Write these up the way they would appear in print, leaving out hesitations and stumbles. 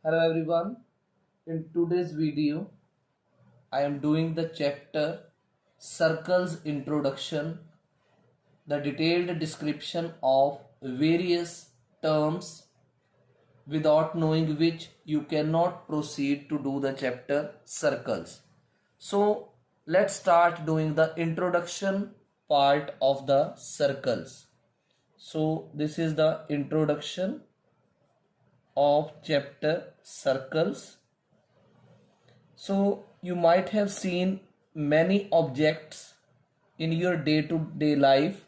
Hello everyone. In today's video, I am doing the chapter Circles Introduction, the detailed description of various terms without knowing which you cannot proceed to do the chapter Circles. So, let's start doing the introduction part of the circles. So, this is the introduction of chapter Circles. So you might have seen many objects in your day-to-day life,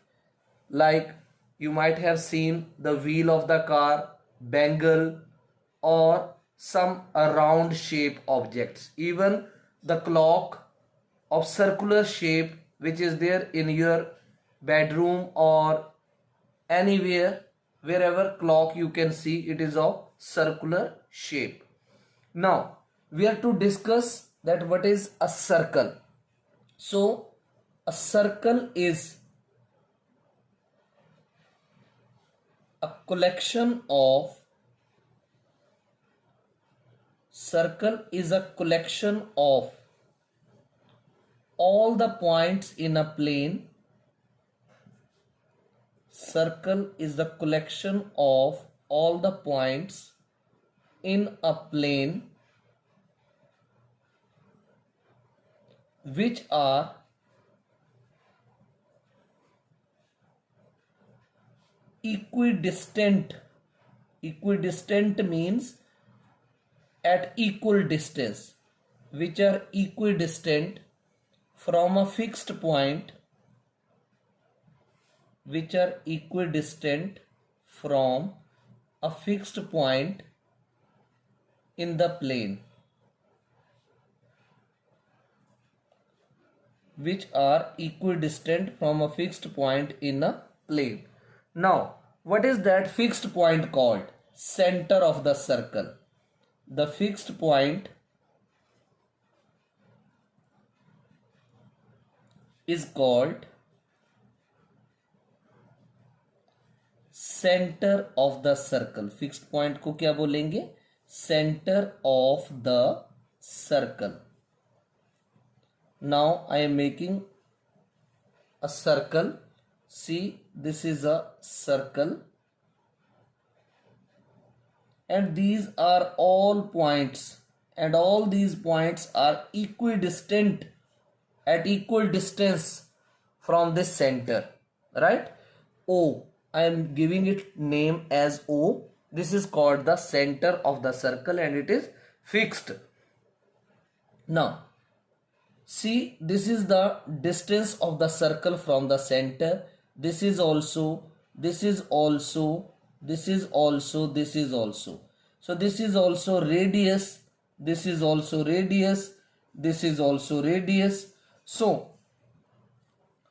like you might have seen the wheel of the car, bangle, or some round shape objects. Even the clock of circular shape which is there in your bedroom or anywhere, wherever clock you can see, it is of circular shape. Now we are to discuss that what is a circle. So a circle is a collection of all the points in a plane. Circle is the collection of all the points in a plane which are equidistant. Equidistant means at equal distance, which are equidistant from a fixed point, which are equidistant from a fixed point in the plane, which are equidistant from a fixed point in a plane. Now, what is that fixed point called? Center of the circle. The fixed point is called center of the circle. Fixed point को क्या बोलेंगे? Center of the circle. Now I am making a circle. See, this is a circle, and these are all points, and all these points are equidistant at equal distance from this center, right? O, I am giving it name as O. This is called the center of the circle and it is fixed. Now see, this is the distance of the circle from the center. This is also, this is also, this is also, this is also. So this is also radius, this is also radius, this is also radius. So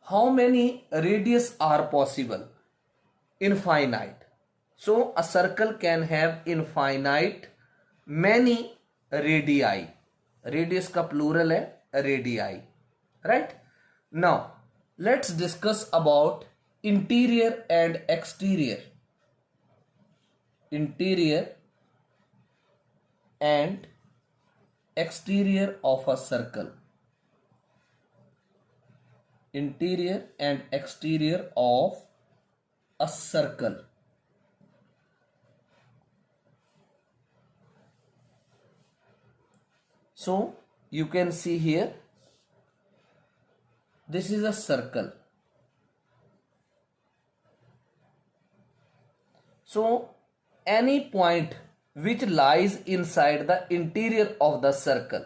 how many radius are possible? Infinite. So a circle can have infinite many radii. Radius का plural है radii, right? Now let's discuss about interior and exterior. Interior and exterior of a circle. Interior and exterior of a circle. So you can see here, this is a circle. So any point which lies inside the interior of the circle,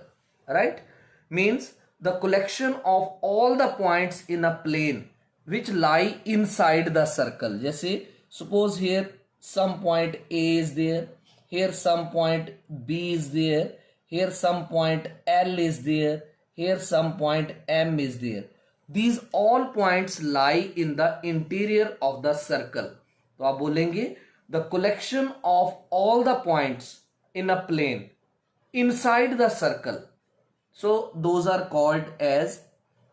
right, means the collection of all the points in a plane which lie inside the circle. जैसे suppose here some point A is there, here some point B is there, here some point L is there, here some point M is there. These all points lie in the interior of the circle. तो आप बोलेंगे the collection of all the points in a plane inside the circle. So those are called as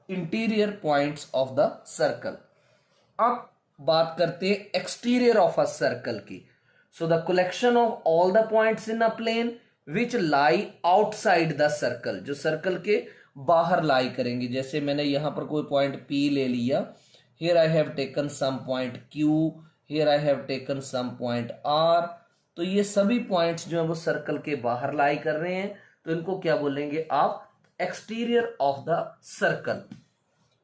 interior points of the circle. अब बात करते हैं exterior of a circle की. So the collection of all the points in a plane which lie outside the circle, जो circle के बाहर लाई करेंगे। जैसे मैंने यहां पर कोई पॉइंट P ले लिया, here I have taken some point Q, here I have taken some point R। तो ये सभी पॉइंट्स जो है वो सर्कल के बाहर लाई कर रहे हैं, तो इनको क्या बोलेंगे आप, एक्सटीरियर ऑफ द सर्कल।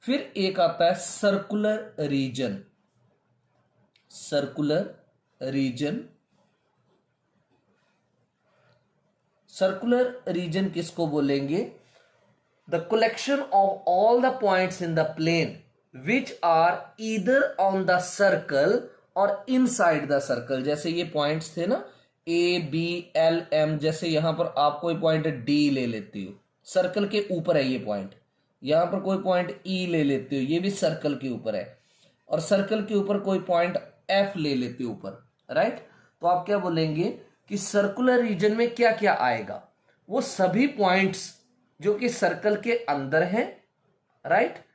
फिर एक आता है circular region. Circular region, circular region किसको बोलेंगे, the collection of all the points in the plane which are either on the circle or inside the circle. जैसे ये पॉइंट्स थे ना A B L M, जैसे यहां पर आप कोई पॉइंट D ले लेते हो, सर्कल के ऊपर है ये पॉइंट। यहां पर कोई पॉइंट E ले लेते हो, ये भी सर्कल के ऊपर है। और सर्कल के ऊपर कोई पॉइंट F ले लेते हो ऊपर, राइट। तो आप क्या बोलेंगे कि सर्कुलर रीजन में क्या क्या आएगा, वो सभी पॉइंट्स जो कि सर्कल के अंदर है, राइट,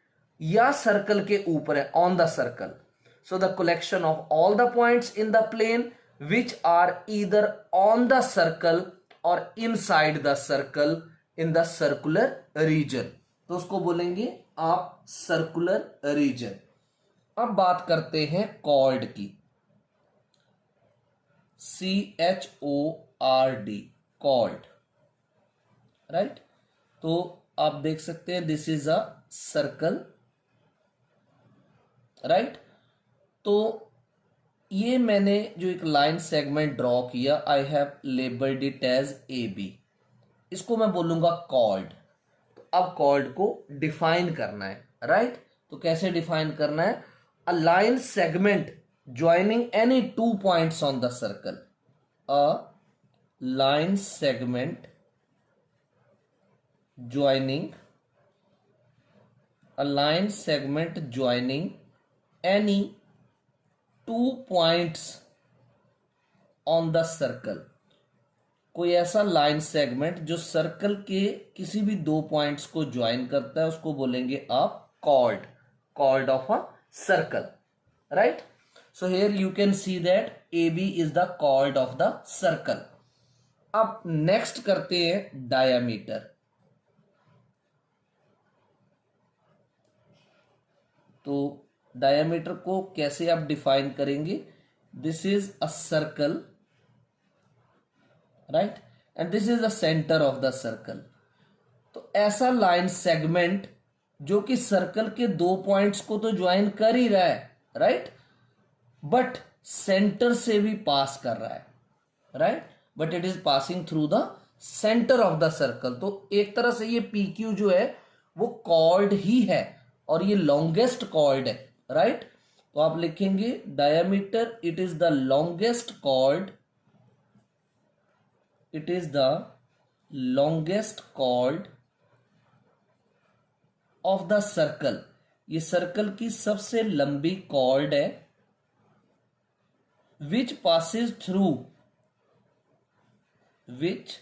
या सर्कल के ऊपर है, on the circle. So the collection of all the points in the plane which are either on the circle or inside the circle in the circular region, तो उसको बोलेंगे आप सर्कुलर रीजन। अब बात करते हैं कॉर्ड की, CHORD, कॉर्ड, राइट। तो आप देख सकते हैं this is a circle, right. तो ये मैंने जो एक लाइन सेगमेंट ड्रॉ किया, I have labelled it as AB, इसको मैं बोलूंगा कॉर्ड। तो अब कॉर्ड को डिफाइन करना है, राइट। तो कैसे डिफाइन करना है, a line segment joining any 2 points on the circle, a line segment joining, a line segment joining any 2 points on the circle। कोई ऐसा लाइन सेगमेंट जो सर्कल के किसी भी 2 पॉइंट्स को ज्वाइन करता है, उसको बोलेंगे आप chord, chord of a circle, right. So here you can see that AB is the chord of the circle. अब नेक्स्ट करते हैं डायामीटर। तो डायमीटर को कैसे आप डिफाइन करेंगे, this is a circle, right, and this is the centre of the circle. तो ऐसा लाइन सेगमेंट जो कि सर्कल के 2 पॉइंट्स को तो ज्वाइन कर ही रहा है, राइट, बट सेंटर से भी पास कर रहा है, right, but it is passing through the centre of the circle. तो एक तरह से ये PQ जो है वो कॉर्ड ही है, और ये लॉन्गेस्ट कॉर्ड है, राइट। तो आप लिखेंगे diameter, it is the longest chord, it is the longest chord of the circle. ये सर्कल की सबसे लंबी कॉर्ड है, which passes through, which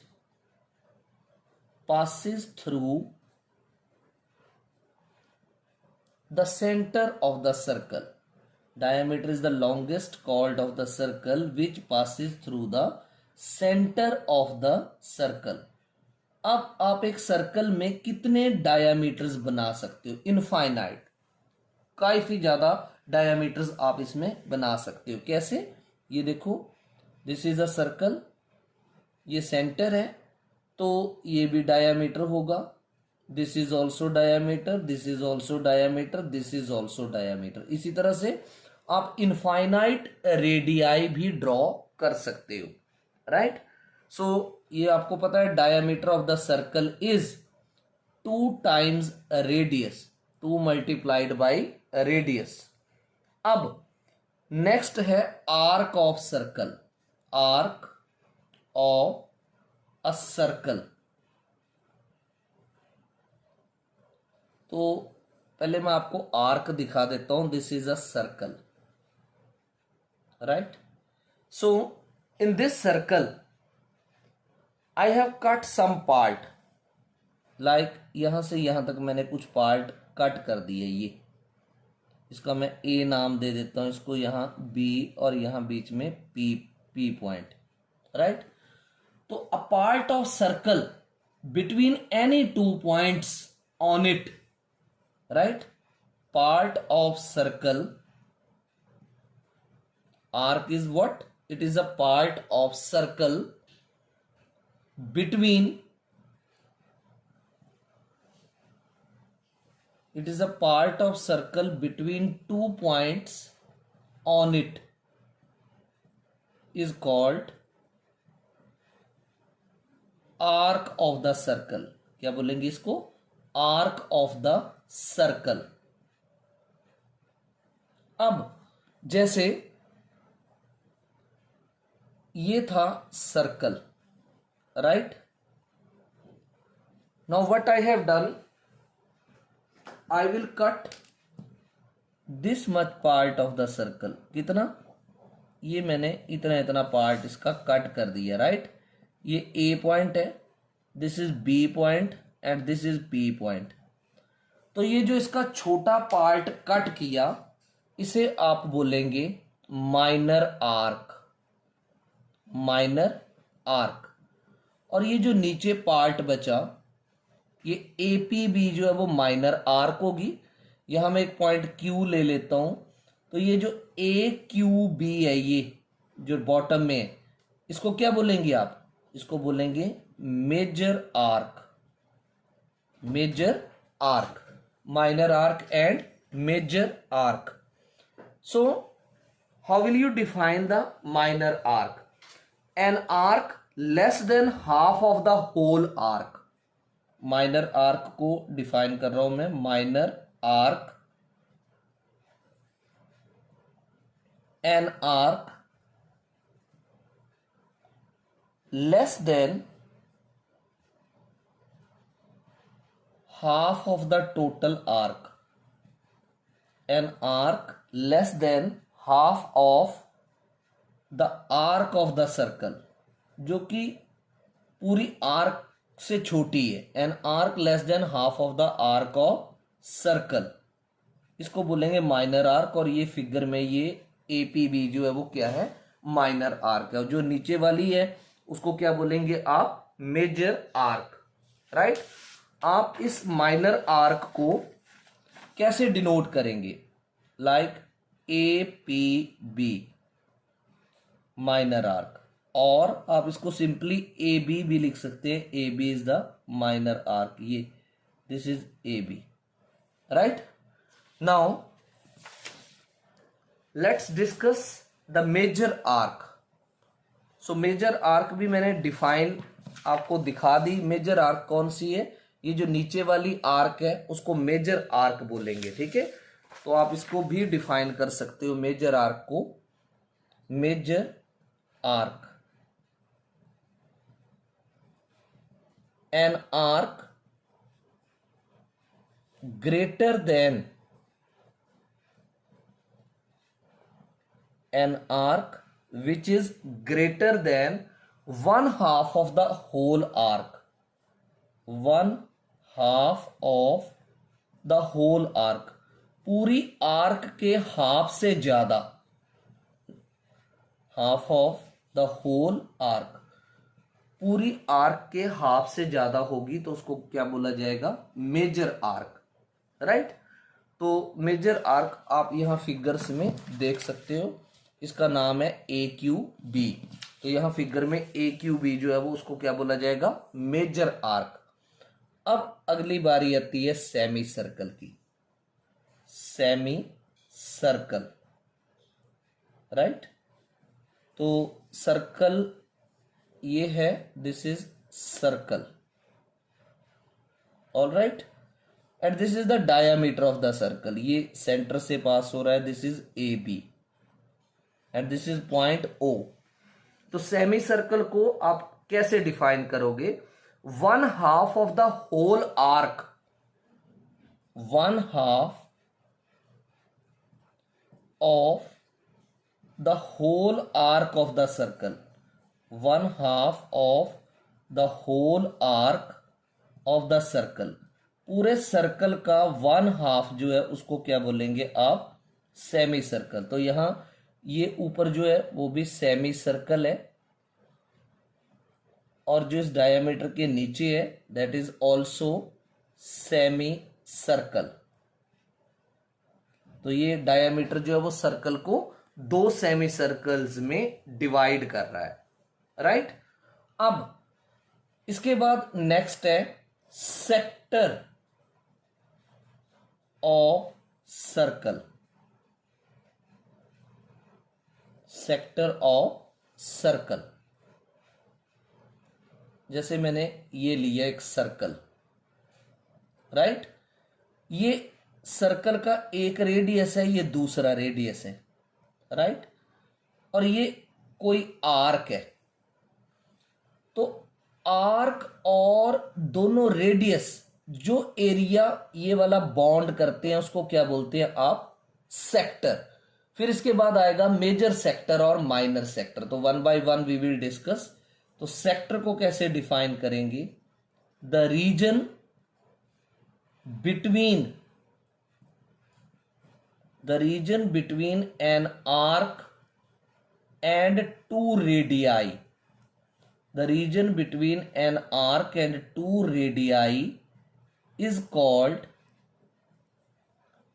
passes through the center of the circle। Diameter is the longest chord of the circle which passes through the center of the circle। अब आप एक circle में कितने डायामीटर्स बना सकते हो, इनफाइनाइट, काफी ज्यादा डायामीटर्स आप इसमें बना सकते हो। कैसे, ये देखो, दिस इज अ सर्कल, ये सेंटर है, तो ये भी डायामीटर होगा, this is also diameter, this is also diameter, this is also diameter. इसी तरह से आप इनफाइनाइट रेडियाई भी ड्रॉ कर सकते हो, राइट। सो ये आपको पता है diameter of the circle is 2 times radius, 2 multiplied by radius. अब नेक्स्ट है arc of circle, arc of a circle. तो पहले मैं आपको आर्क दिखा देता हूं, this is a circle, right. So in this circle I have cut some part, like यहां से यहां तक मैंने कुछ पार्ट कट कर दिए। ये इसका मैं A नाम दे देता हूं, इसको यहां B और यहां बीच में P पॉइंट, राइट। तो a part of circle between any two points on it, right, part of circle, arc is what? It is a part of circle between, it is a part of circle between 2 points on it is called arc of the circle. क्या बोलेंगे इसको? arc of the circle. अब जैसे ये था circle, right. Now what I have done, I will cut this much part of the circle. कितना? ये मैंने इतना इतना पार्ट इसका कट कर दिया, राइट. ये ए पॉइंट है, this is B point and this is P point. तो ये जो इसका छोटा पार्ट कट किया, इसे आप बोलेंगे माइनर आर्क, माइनर आर्क. और ये जो नीचे पार्ट बचा, ये APB जो है वो माइनर आर्क होगी. यहां मैं एक पॉइंट Q ले लेता हूं. तो ये जो AQB है, ये जो बॉटम में है, इसको क्या बोलेंगे आप? इसको बोलेंगे major arc, major arc, minor arc and major arc. So how will you define the minor arc? An arc less than half of the whole arc. Minor arc को डिफाइन कर रहा हूं मैं. Minor arc, an arc less than half of the total arc. An arc less than half of the arc of the circle, जो कि पूरी arc से छोटी है. An arc less than half of the arc of circle, इसको बोलेंगे minor arc. और ये फिगर में ये APB जो है वो क्या है? माइनर आर्क है. और जो नीचे वाली है उसको क्या बोलेंगे आप? Major arc, right. आप इस माइनर आर्क को कैसे डिनोट करेंगे? Like APB, minor arc. और आप इसको सिंपली AB भी लिख सकते हैं. AB is the minor arc. ये this is AB, right. Now let's discuss the major arc. So major arc भी मैंने डिफाइन आपको दिखा दी. मेजर आर्क कौन सी है? ये जो नीचे वाली आर्क है उसको मेजर आर्क बोलेंगे, ठीक है. तो आप इसको भी डिफाइन कर सकते हो, मेजर आर्क को. Major arc, an arc greater than, an arc which is greater than one half of the whole arc, one half of the whole arc. पूरी आर्क के हाफ से ज्यादा, half of the whole arc, पूरी arc के half से ज्यादा होगी तो उसको क्या बोला जाएगा? Major arc, right. तो मेजर आर्क आप यहां फिगर्स में देख सकते हो. इसका नाम है AQB. तो यहां फिगर में AQB जो है वो उसको क्या बोला जाएगा? Major arc. अब अगली बारी आती है सेमी सर्कल की. Semi circle, right. तो सर्कल ये है, this is circle, all right. And this is the diameter of the circle. ये सेंटर से पास हो रहा है, this is AB and this is point O. तो सेमी सर्कल को आप कैसे डिफाइन करोगे? One half of the whole arc, one half of the whole arc of the circle, one half of the whole arc of the circle. पूरे circle का one half जो है उसको क्या बोलेंगे आप? Semi circle. तो यहां ये ऊपर जो है वो भी सेमी सर्कल है, और जो इस डायमीटर के नीचे है that is also semi circle. तो ये डायमीटर जो है वो सर्कल को दो सेमी सर्कल्स में डिवाइड कर रहा है, राइट। अब इसके बाद नेक्स्ट है sector of circle. Sector of circle, जैसे मैंने ये लिया एक सर्कल, राइट। ये सर्कल का एक रेडियस है, ये दूसरा रेडियस है, राइट। और ये कोई आर्क है। तो आर्क और दोनों रेडियस जो एरिया ये वाला बॉन्ड करते हैं उसको क्या बोलते हैं आप? सेक्टर। फिर इसके बाद आएगा मेजर सेक्टर और माइनर सेक्टर। तो one by one we will discuss. तो सेक्टर को कैसे डिफाइन करेंगे? The region between an arc and two radii. The region between an arc and two radii is called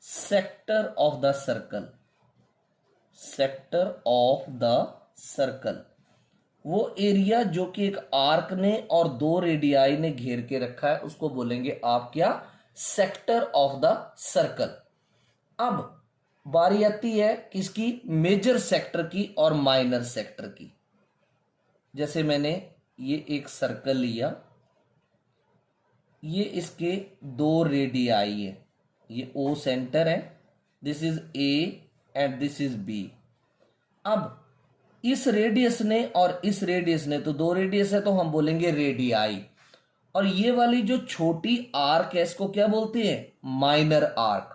sector of the circle. Sector of the circle वो area जो कि एक arc ने और दो रेडियाई ने घेर के रखा है उसको बोलेंगे आप क्या? Sector of the circle. अब बारी आती है किसकी? मेजर सेक्टर की और माइनर सेक्टर की। जैसे मैंने ये एक सर्कल लिया, ये इसके दो रेडियाई है, ये O सेंटर है, this is A and this is B। अब इस रेडियस ने और इस रेडियस ने, तो दो रेडियस है तो हम बोलेंगे रेडियाई। और ये वाली जो छोटी आर्क है इसको क्या बोलते हैं? Minor arc.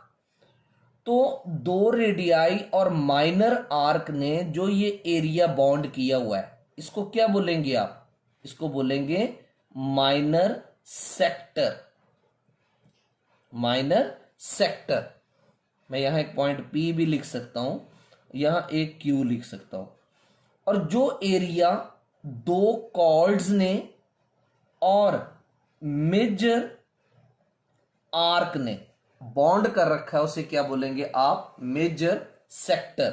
तो दो रेडियाई और माइनर आर्क ने जो ये एरिया बॉन्ड किया हुआ है इसको क्या बोलेंगे आप? इसको बोलेंगे माइनर सेक्टर। Minor sector. मैं यहां एक पॉइंट P भी लिख सकता हूं, यहां एक Q लिख सकता हूं। और जो एरिया दो कॉर्ड्स ने और मेजर आर्क ने बॉन्ड कर रखा है उसे क्या बोलेंगे आप? Major sector.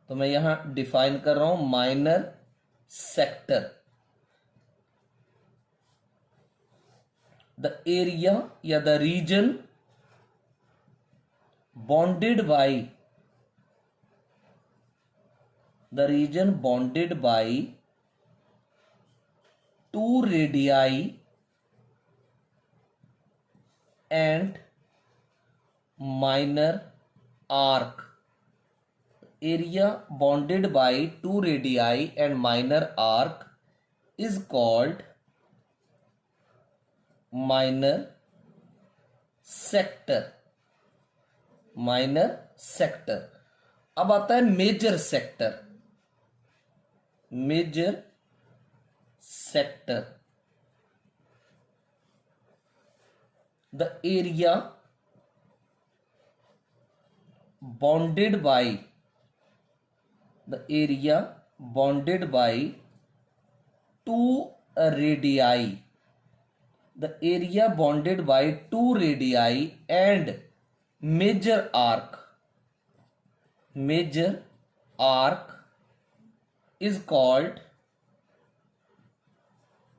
तो मैं यहां डिफाइन कर रहा हूं माइनर सेक्टर। द एरिया या the region bounded by two radii and minor arc. Area bounded by two radii and minor arc is called minor sector. Minor sector. अब आता है major sector. Major sector, the area bounded by two radii. The area bounded by two radii and major arc. Major arc is called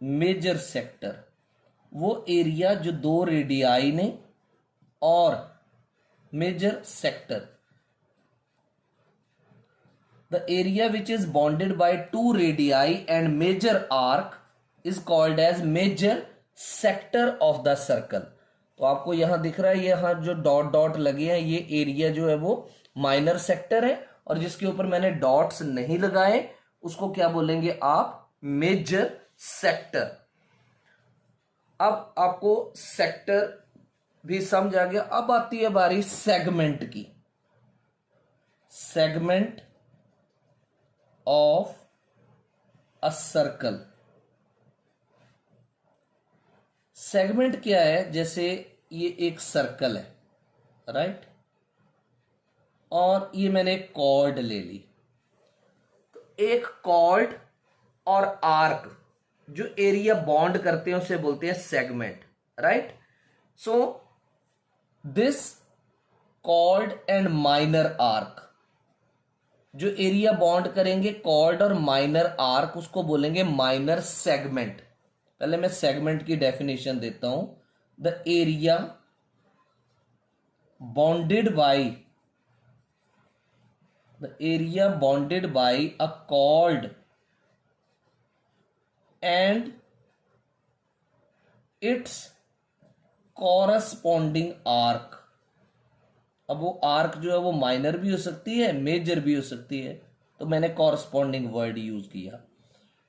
major sector. वो area जो दो radii ने और major sector. The area which is bounded by two radii and major arc is called as major sector of the circle. तो आपको यहां दिख रहा है, यहां जो डॉट डॉट लगे हैं ये एरिया जो है वो माइनर सेक्टर है, और जिसके ऊपर मैंने डॉट्स नहीं लगाए उसको क्या बोलेंगे आप? Major sector. अब आपको सेक्टर भी समझ आ गया। अब आती है बारी सेगमेंट की। Segment of a circle. Segment क्या है? जैसे ये एक सर्कल है, राइट, और ये मैंने एक कॉर्ड ले ली। तो एक कॉर्ड और आर्क जो एरिया बॉन्ड करते हैं उसे बोलते हैं segment, right. So this cord and minor arc, जो एरिया बॉन्ड करेंगे कॉर्ड और माइनर आर्क, उसको बोलेंगे माइनर सेगमेंट। पहले मैं सेगमेंट की डेफिनेशन देता हूं। The area bonded by a chord and its corresponding arc। अब वो आर्क जो है वो माइनर भी हो सकती है, मेजर भी हो सकती है, तो मैंने कॉरस्पॉन्डिंग वर्ड यूज किया।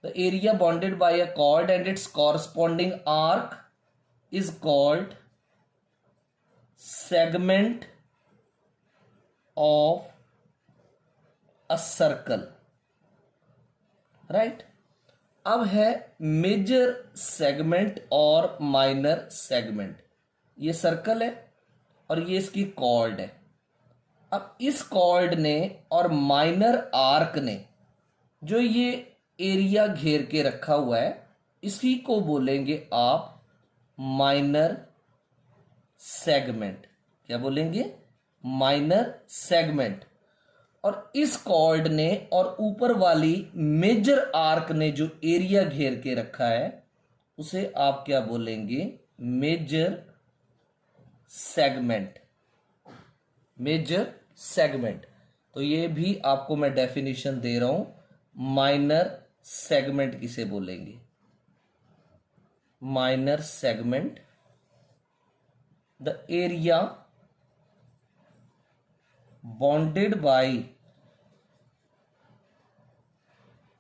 The area bonded by a chord and its corresponding arc is called segment of a circle, right. अब है मेजर सेगमेंट और माइनर सेगमेंट। ये सर्कल है और ये इसकी कॉर्ड है। अब इस कॉर्ड ने और माइनर आर्क ने जो ये एरिया घेर के रखा हुआ है, इसी को बोलेंगे आप माइनर सेगमेंट। क्या बोलेंगे? Minor segment. और इस कॉर्ड ने और ऊपर वाली मेजर आर्क ने जो एरिया घेर के रखा है, उसे आप क्या बोलेंगे? Major segment. Major segment. तो ये भी आपको मैं डेफिनेशन दे रहा हूं। माइनर सेगमेंट किसे बोलेंगे? Minor segment, the area bonded by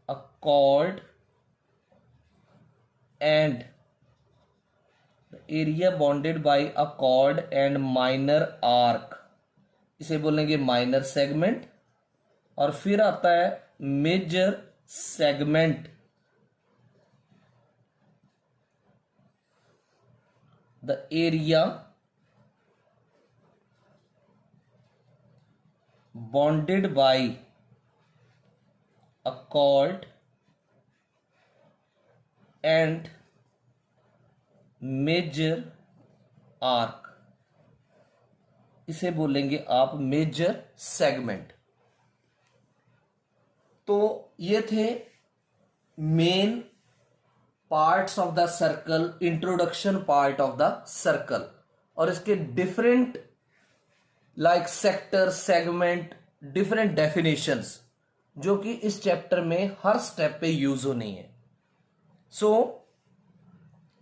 a chord and the area bonded by a chord and minor arc, इसे बोलेंगे माइनर सेगमेंट। और फिर आता है major segment, the area bonded by a chord and major arc, इसे बोलेंगे आप major segment. तो ये थे main parts of the circle, introduction part of the circle, और इसके different like sector, segment, different definitions, जो कि इस चैप्टर में हर स्टेप पे यूज होनी है। So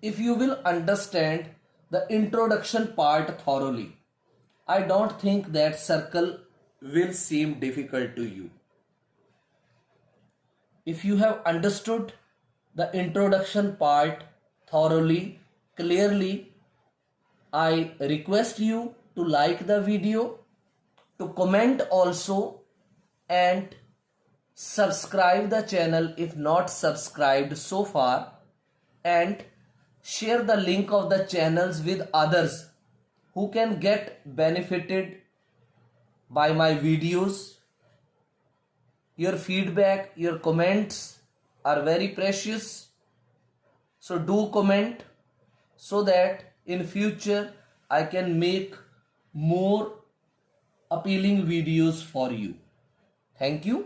if you will understand the introduction part thoroughly, I don't think that circle will seem difficult to you. If you have understood the introduction part thoroughly, clearly, I request you to like the video, to comment also, and subscribe the channel if not subscribed so far, and share the link of the channels with others who can get benefited by my videos. Your feedback, your comments are very precious. So do comment so that in future I can make more appealing videos for you. Thank you.